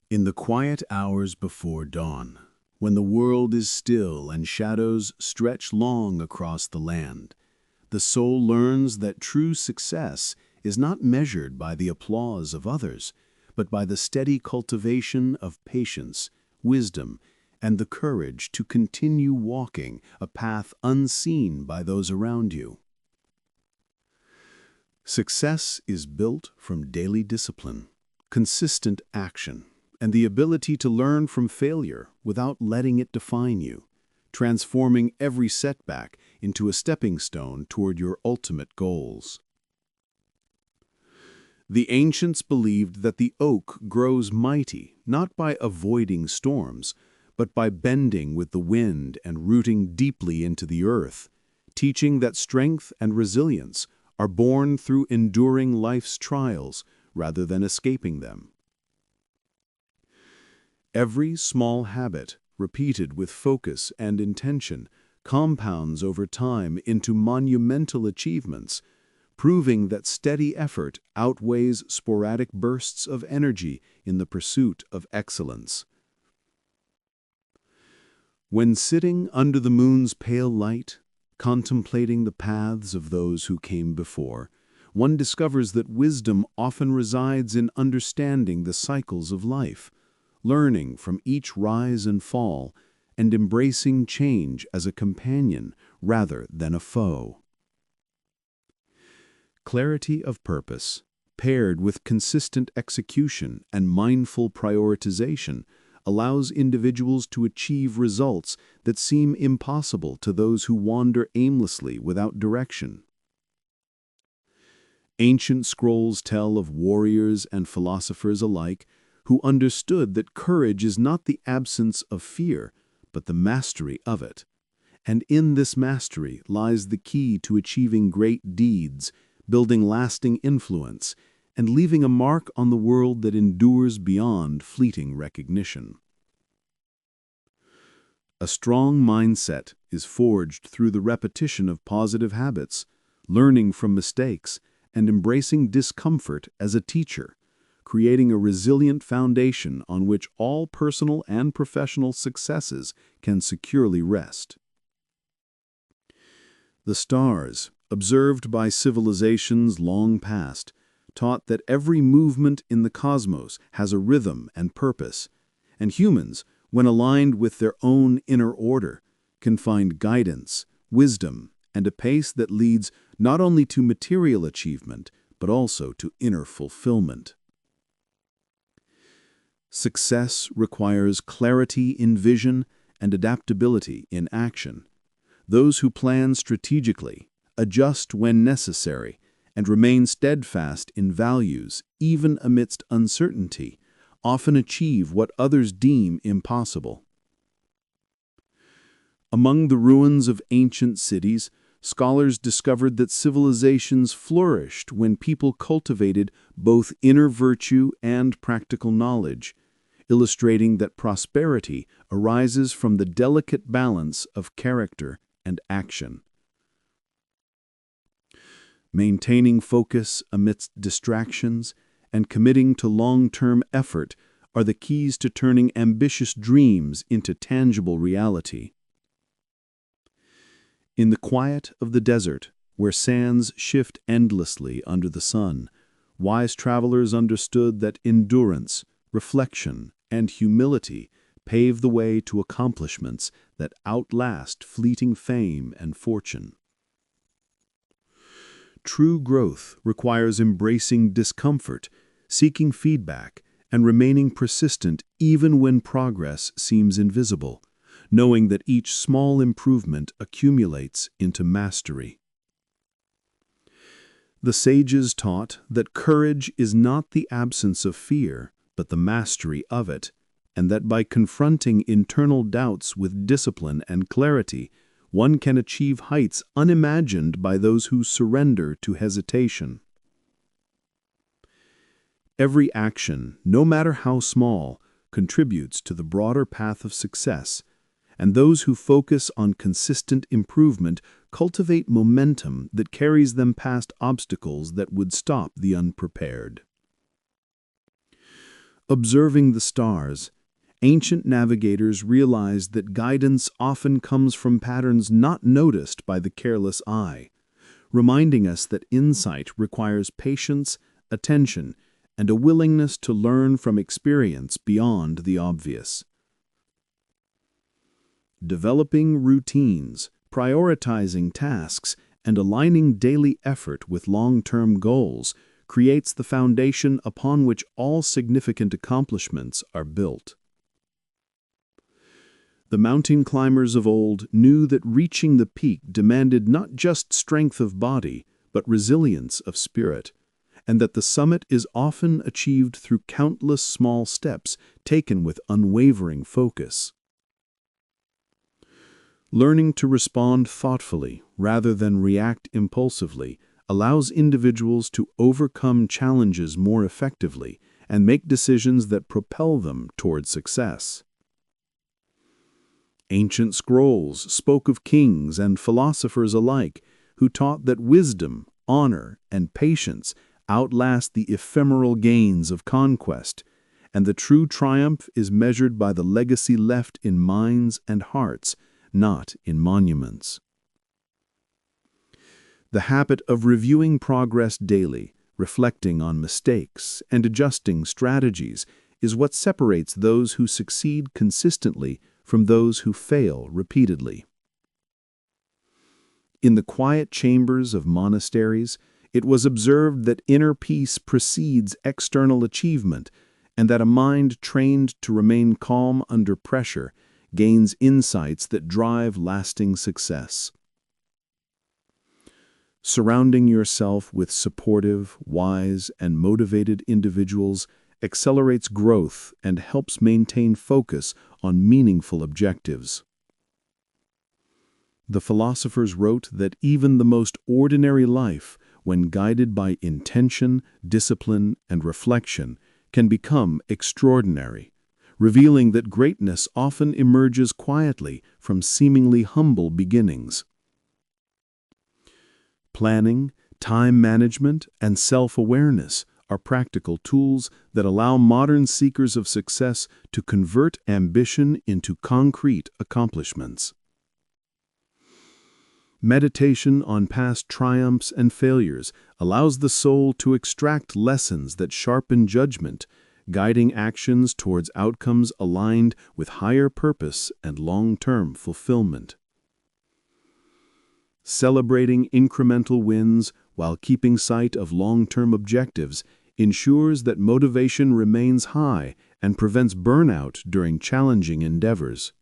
In the quiet hours before dawn, when the world is still and shadows stretch long across the land, the soul learns that true success is not measured by the applause of others, but by the steady cultivation of patience, wisdom, and the courage to continue walking a path unseen by those around you. Success is built from daily discipline, consistent action, and the ability to learn from failure without letting it define you, transforming every setback into a stepping stone toward your ultimate goals. The ancients believed that the oak grows mighty not by avoiding storms, but by bending with the wind and rooting deeply into the earth, teaching that strength and resilience are born through enduring life's trials rather than escaping them. Every small habit, repeated with focus and intention, compounds over time into monumental achievements, proving that steady effort outweighs sporadic bursts of energy in the pursuit of excellence. When sitting under the moon's pale light, contemplating the paths of those who came before, one discovers that wisdom often resides in understanding the cycles of life, learning from each rise and fall, and embracing change as a companion rather than a foe. Clarity of purpose, paired with consistent execution and mindful prioritization, allows individuals to achieve results that seem impossible to those who wander aimlessly without direction. Ancient scrolls tell of warriors and philosophers alike who understood that courage is not the absence of fear, but the mastery of it. And in this mastery lies the key to achieving great deeds, building lasting influence, and leaving a mark on the world that endures beyond fleeting recognition. A strong mindset is forged through the repetition of positive habits, learning from mistakes, and embracing discomfort as a teacher, creating a resilient foundation on which all personal and professional successes can securely rest. The stars, observed by civilizations long past, taught that every movement in the cosmos has a rhythm and purpose, and humans, when aligned with their own inner order, can find guidance, wisdom, and a pace that leads not only to material achievement, but also to inner fulfillment. Success requires clarity in vision and adaptability in action. Those who plan strategically, adjust when necessary, and remain steadfast in values, even amidst uncertainty, often achieve what others deem impossible. Among the ruins of ancient cities, scholars discovered that civilizations flourished when people cultivated both inner virtue and practical knowledge, illustrating that prosperity arises from the delicate balance of character and action. Maintaining focus amidst distractions and committing to long-term effort are the keys to turning ambitious dreams into tangible reality. In the quiet of the desert, where sands shift endlessly under the sun, wise travelers understood that endurance, reflection, and humility pave the way to accomplishments that outlast fleeting fame and fortune. True growth requires embracing discomfort, seeking feedback, and remaining persistent even when progress seems invisible, knowing that each small improvement accumulates into mastery. The sages taught that courage is not the absence of fear, but the mastery of it, and that by confronting internal doubts with discipline and clarity, one can achieve heights unimagined by those who surrender to hesitation. Every action, no matter how small, contributes to the broader path of success, and those who focus on consistent improvement cultivate momentum that carries them past obstacles that would stop the unprepared. Observing the stars, ancient navigators realized that guidance often comes from patterns not noticed by the careless eye, reminding us that insight requires patience, attention, and a willingness to learn from experience beyond the obvious. Developing routines, prioritizing tasks, and aligning daily effort with long-term goals creates the foundation upon which all significant accomplishments are built. The mountain climbers of old knew that reaching the peak demanded not just strength of body, but resilience of spirit, and that the summit is often achieved through countless small steps taken with unwavering focus. Learning to respond thoughtfully rather than react impulsively allows individuals to overcome challenges more effectively and make decisions that propel them toward success. Ancient scrolls spoke of kings and philosophers alike who taught that wisdom, honor, and patience outlast the ephemeral gains of conquest, and the true triumph is measured by the legacy left in minds and hearts, not in monuments. The habit of reviewing progress daily, reflecting on mistakes, and adjusting strategies is what separates those who succeed consistently from those who fail repeatedly. In the quiet chambers of monasteries, it was observed that inner peace precedes external achievement, and that a mind trained to remain calm under pressure gains insights that drive lasting success. Surrounding yourself with supportive, wise, and motivated individuals accelerates growth and helps maintain focus on meaningful objectives. The philosophers wrote that even the most ordinary life, when guided by intention, discipline, and reflection, can become extraordinary, revealing that greatness often emerges quietly from seemingly humble beginnings. Planning, time management, and self-awareness are practical tools that allow modern seekers of success to convert ambition into concrete accomplishments. Meditation on past triumphs and failures allows the soul to extract lessons that sharpen judgment, guiding actions towards outcomes aligned with higher purpose and long-term fulfillment. Celebrating incremental wins while keeping sight of long-term objectives ensures that motivation remains high and prevents burnout during challenging endeavors.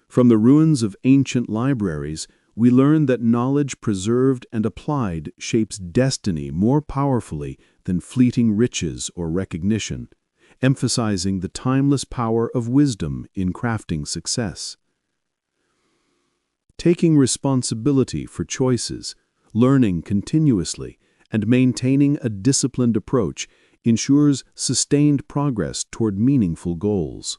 From the ruins of ancient libraries, we learn that knowledge preserved and applied shapes destiny more powerfully than fleeting riches or recognition, emphasizing the timeless power of wisdom in crafting success. Taking responsibility for choices, learning continuously, and maintaining a disciplined approach ensures sustained progress toward meaningful goals.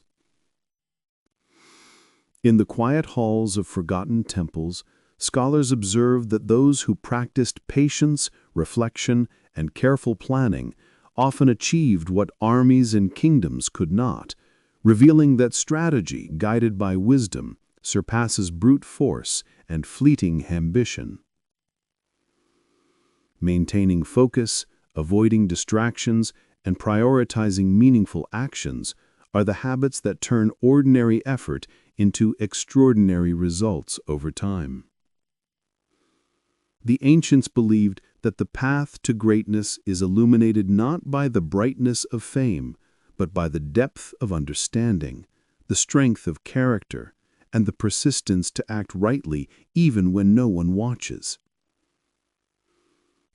In the quiet halls of forgotten temples, scholars observed that those who practiced patience, reflection, and careful planning often achieved what armies and kingdoms could not, revealing that strategy guided by wisdom surpasses brute force and fleeting ambition. Maintaining focus, avoiding distractions, and prioritizing meaningful actions are the habits that turn ordinary effort into extraordinary results over time. The ancients believed that the path to greatness is illuminated not by the brightness of fame, but by the depth of understanding, the strength of character, and the persistence to act rightly even when no one watches.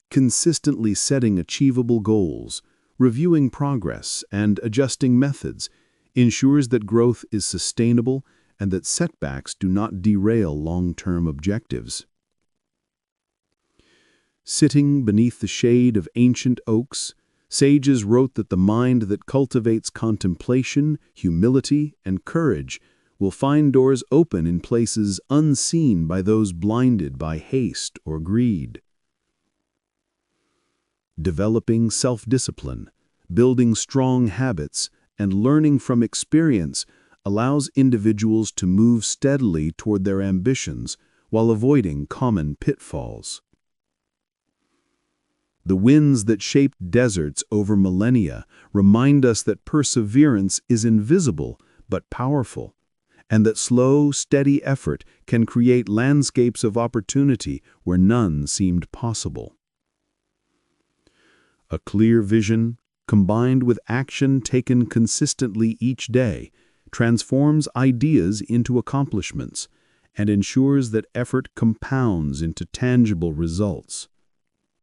Consistently setting achievable goals, reviewing progress, and adjusting methods ensures that growth is sustainable and that setbacks do not derail long-term objectives. Sitting beneath the shade of ancient oaks, sages wrote that the mind that cultivates contemplation, humility, and courage will find doors open in places unseen by those blinded by haste or greed. Developing self-discipline, Building strong habits and learning from experience allows individuals to move steadily toward their ambitions while avoiding common pitfalls. The winds that shaped deserts over millennia remind us that perseverance is invisible but powerful, and that slow, steady effort can create landscapes of opportunity where none seemed possible. A clear vision, combined with action taken consistently each day, transforms ideas into accomplishments and ensures that effort compounds into tangible results.